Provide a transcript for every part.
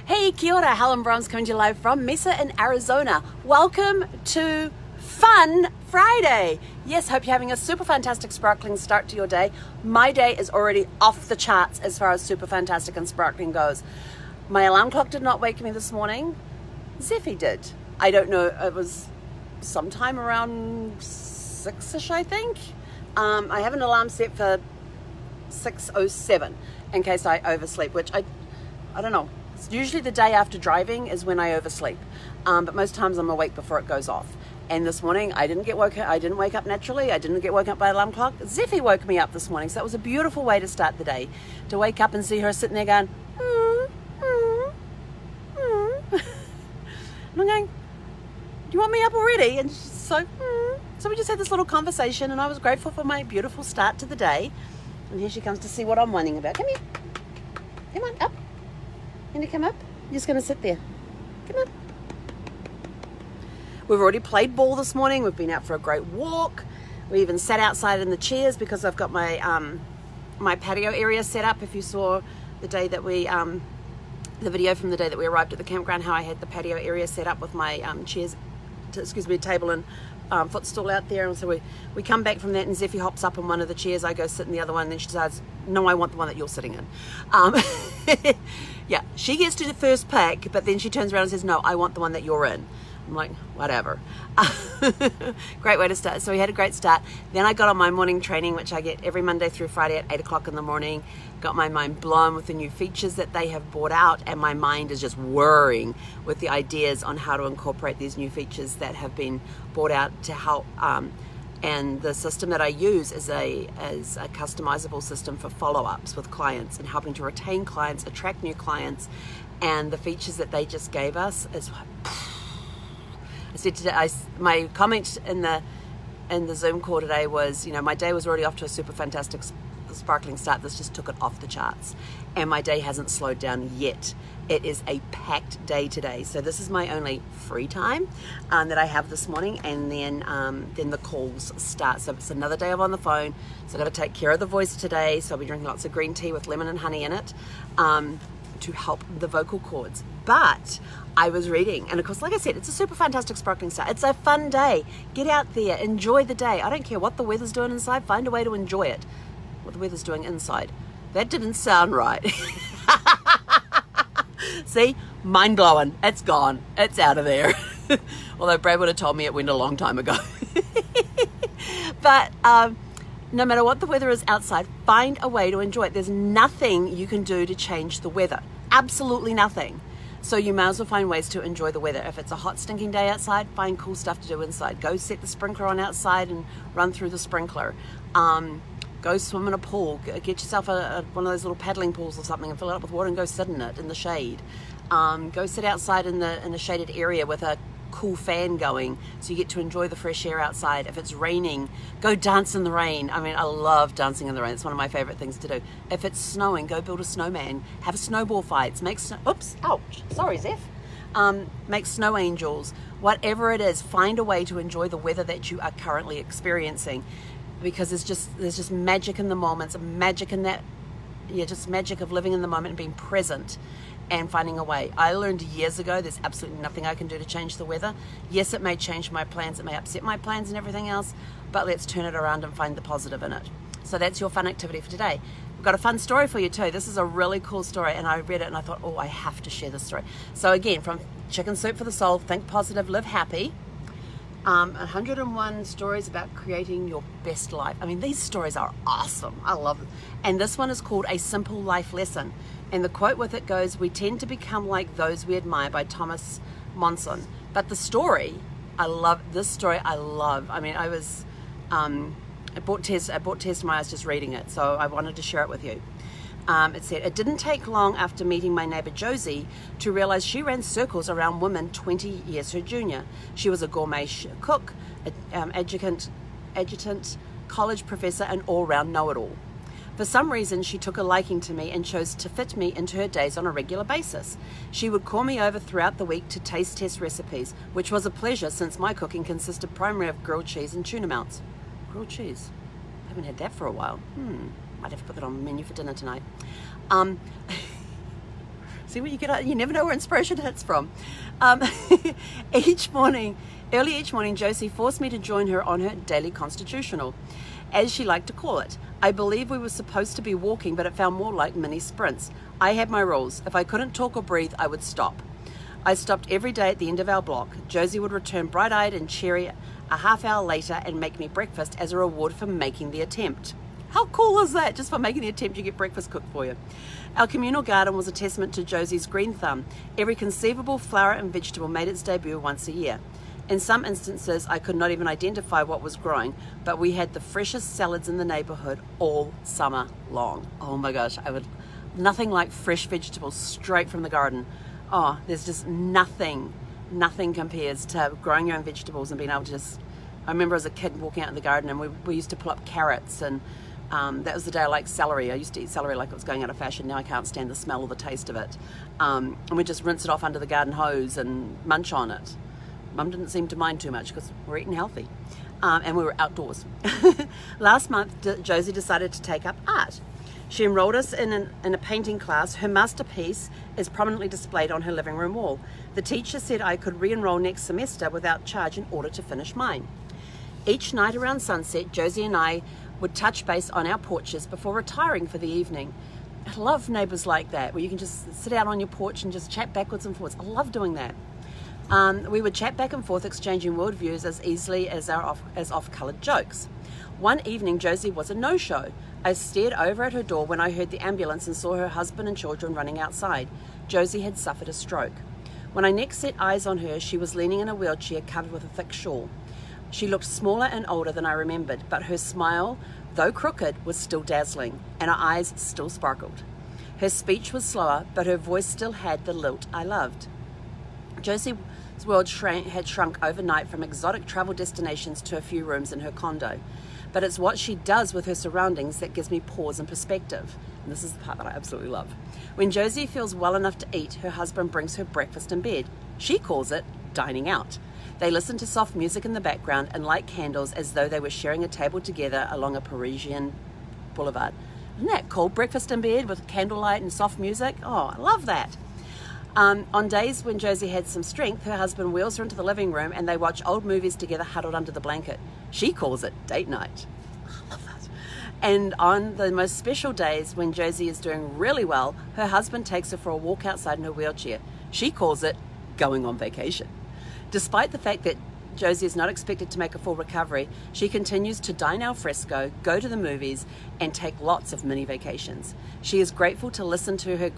Hey, kia ora, Helen Brahms coming to you live from Mesa in Arizona. Welcome to Fun Friday. Yes, hope you're having a super fantastic, sparkling start to your day. My day is already off the charts as far as super fantastic and sparkling goes. My alarm clock did not wake me this morning. Zeffy did. I don't know, it was sometime around 6-ish, I think. I have an alarm set for 6:07 in case I oversleep, which I don't know. It's usually the day after driving is when I oversleep, but most times I'm awake before it goes off. And this morning I didn't wake up naturally. I didn't get woken up by an alarm clock. Zeffy woke me up this morning, so that was a beautiful way to start the day. To wake up and see her sitting there going, and I'm going, do you want me up already? And she's so we just had this little conversation, and I was grateful for my beautiful start to the day. And here she comes to see what I'm whining about. Come here. Come on, up. Can you come up? You're just going to sit there. Come on. We've already played ball this morning. We've been out for a great walk. We even sat outside in the chairs because I've got my my patio area set up. If you saw the day that we, the video from the day that we arrived at the campground, how I had the patio area set up with my chairs, table and footstool out there. And so we come back from that, and Zeffy hops up in one of the chairs. I go sit in the other one, and then she decides, no, I want the one that you're sitting in. Yeah, she gets to the first pick, but then she turns around and says, no, I want the one that you're in. I'm like, whatever. Great way to start. So we had a great start. Then I got on my morning training, which I get every Monday through Friday at 8 o'clock in the morning. Got my mind blown with the new features that they have brought out, and my mind is just whirring with the ideas on how to incorporate these new features that have been brought out to help. And the system that I use is a customizable system for follow-ups with clients and helping to retain clients, attract new clients. And the features that they just gave us is, I said today, my comment in the Zoom call today was, you know, my day was already off to a super fantastic sparkling start. This just took it off the charts, and my day hasn't slowed down yet. It is a packed day today, so this is my only free time that I have this morning, and then the calls start. So it's another day I'm on the phone, so I've got to take care of the voice today. So I'll be drinking lots of green tea with lemon and honey in it to help the vocal cords. But I was reading, and of course, like I said, it's a super fantastic sparkling start. It's a fun day. Get out there, enjoy the day. I don't care what the weather's doing inside, find a way to enjoy it. What the weather's doing inside. That didn't sound right. See, mind blowing. It's gone. It's out of there. Although Brad would have told me it went a long time ago. But no matter what the weather is outside, find a way to enjoy it. There's nothing you can do to change the weather. Absolutely nothing. So you may as well find ways to enjoy the weather. If it's a hot, stinking day outside, find cool stuff to do inside. Go set the sprinkler on outside and run through the sprinkler. Go swim in a pool. Get yourself one of those little paddling pools or something and fill it up with water and go sit in it in the shade. Go sit outside in a shaded area with a cool fan going, so you get to enjoy the fresh air outside. If it's raining, go dance in the rain. I mean, I love dancing in the rain. It's one of my favorite things to do. If it's snowing, go build a snowman. Have snowball fights. Oops, ouch, sorry, Zeph. Make snow angels. Whatever it is, find a way to enjoy the weather that you are currently experiencing, because there's just magic in the moments, magic in that, just magic of living in the moment and being present and finding a way. I learned years ago there's absolutely nothing I can do to change the weather. Yes, it may change my plans, it may upset my plans and everything else, but let's turn it around and find the positive in it. So that's your fun activity for today. We've got a fun story for you too. This is a really cool story, and I read it and I thought, oh, I have to share this story. So again, from Chicken Soup for the Soul, Think Positive, Live Happy. 101 stories about creating your best life. I mean, these stories are awesome. I love them. And this one is called A Simple Life Lesson. And the quote with it goes, "We tend to become like those we admire," by Thomas Monson. But the story, I love this story. I mean, I was, it brought tears to my eyes just reading it. So I wanted to share it with you. It said, "It didn't take long after meeting my neighbor Josie to realize she ran circles around women 20 years her junior. She was a gourmet cook, adjutant, college professor, and all-round know-it-all. For some reason, she took a liking to me and chose to fit me into her days on a regular basis. She would call me over throughout the week to taste test recipes, which was a pleasure since my cooking consisted primarily of grilled cheese and tuna melts." Grilled cheese? I haven't had that for a while. Might have to put that on the menu for dinner tonight. See what you get out. You never know where inspiration hits from. Early each morning, Josie forced me to join her on her daily constitutional, as she liked to call it. I believe we were supposed to be walking, but it felt more like mini sprints. I had my rules. If I couldn't talk or breathe, I would stop. I stopped every day at the end of our block. Josie would return bright-eyed and cheery a half hour later and make me breakfast as a reward for making the attempt. How cool is that? Just for making the attempt, you get breakfast cooked for you. Our communal garden was a testament to Josie's green thumb. Every conceivable flower and vegetable made its debut once a year. In some instances, I could not even identify what was growing, but we had the freshest salads in the neighborhood all summer long. Oh my gosh, nothing like fresh vegetables straight from the garden. Oh, there's just nothing compares to growing your own vegetables and being able to just, I remember as a kid walking out in the garden and we used to pull up carrots, and that was the day I liked celery. I used to eat celery like it was going out of fashion. Now I can't stand the smell or the taste of it. And we just rinse it off under the garden hose and munch on it. Mum didn't seem to mind too much because we're eating healthy. And we were outdoors. Last month, Josie decided to take up art. She enrolled us in a painting class. Her masterpiece is prominently displayed on her living room wall. The teacher said I could re-enroll next semester without charge in order to finish mine. Each night around sunset, Josie and I would touch base on our porches before retiring for the evening. I love neighbours like that, where you can just sit out on your porch and just chat backwards and forwards. I love doing that. We would chat back and forth, exchanging worldviews as easily as off-coloured jokes. One evening, Josie was a no-show. I stared over at her door when I heard the ambulance and saw her husband and children running outside. Josie had suffered a stroke. When I next set eyes on her, she was leaning in a wheelchair covered with a thick shawl. She looked smaller and older than I remembered, but her smile, though crooked, was still dazzling, and her eyes still sparkled. Her speech was slower, but her voice still had the lilt I loved. Josie's world had shrunk overnight from exotic travel destinations to a few rooms in her condo. But it's what she does with her surroundings that gives me pause and perspective. And this is the part that I absolutely love. When Josie feels well enough to eat, her husband brings her breakfast in bed. She calls it dining out. They listen to soft music in the background and light candles as though they were sharing a table together along a Parisian boulevard. Isn't that cool? Breakfast in bed with candlelight and soft music. Oh, I love that. On days when Josie had some strength, her husband wheels her into the living room and they watch old movies together huddled under the blanket. She calls it date night. I love that. And on the most special days when Josie is doing really well, her husband takes her for a walk outside in her wheelchair. She calls it going on vacation. Despite the fact that Josie is not expected to make a full recovery, she continues to dine al fresco, go to the movies, and take lots of mini vacations. She is grateful to listen to her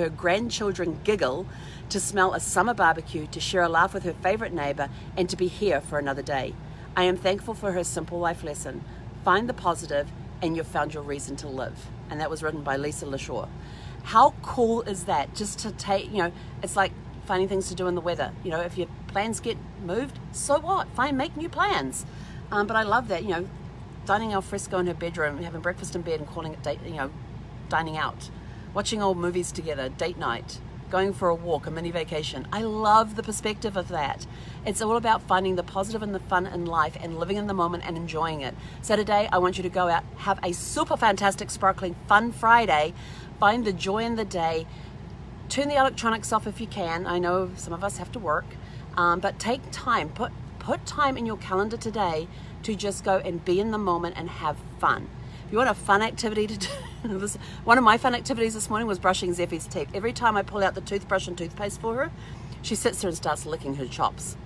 grandchildren giggle, to smell a summer barbecue, to share a laugh with her favorite neighbor, and to be here for another day. I am thankful for her simple life lesson. Find the positive and you've found your reason to live. And that was written by Lisa LaShaw. How cool is that? Just to take, it's like finding things to do in the weather. If your plans get moved, so what? Make new plans. But I love that, dining al fresco in her bedroom, having breakfast in bed and calling it dining out. Watching old movies together, date night, going for a walk, a mini vacation. I love the perspective of that. It's all about finding the positive and the fun in life and living in the moment and enjoying it. So today I want you to go out, have a super fantastic, sparkling, fun Friday, find the joy in the day, turn the electronics off if you can. I know some of us have to work, but take time, put time in your calendar today to just go and be in the moment and have fun. If you want a fun activity to do, one of my fun activities this morning was brushing Zeffie's teeth. Every time I pull out the toothbrush and toothpaste for her, she sits there and starts licking her chops.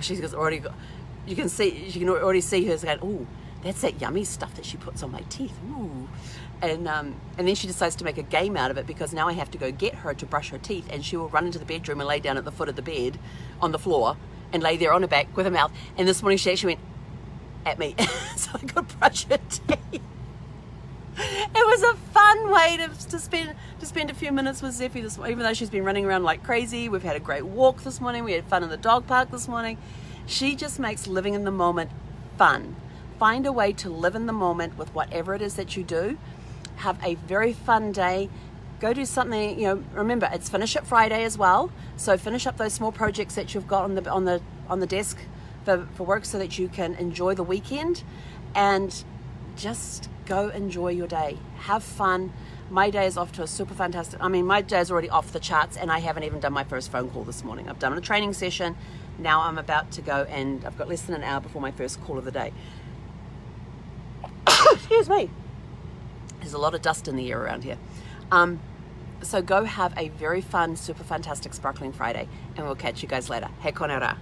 She's already got, you can already see her going, oh, that's that yummy stuff that she puts on my teeth. Ooh. And then she decides to make a game out of it, because now I have to go get her to brush her teeth, and she will run into the bedroom and lay down at the foot of the bed on the floor and lay there on her back with her mouth. And this morning she actually went at me so I could brush her teeth. It was a fun way to spend a few minutes with Zeffie this morning, even though she's been running around like crazy. We've had a great walk this morning. We had fun in the dog park this morning. She just makes living in the moment fun. Find a way to live in the moment with whatever it is that you do. Have a very fun day. Go do something, remember, it's Finish It Friday as well. So finish up those small projects that you've got on the desk for work, so that you can enjoy the weekend, and just go enjoy your day. Have fun. My day is off to a super fantastic, I mean, my day is already off the charts, and I haven't even done my first phone call this morning. I've done a training session. Now I'm about to go, and I've got less than an hour before my first call of the day. Excuse me. There's a lot of dust in the air around here. So go have a very fun, super fantastic, sparkling Friday, and we'll catch you guys later. He konera.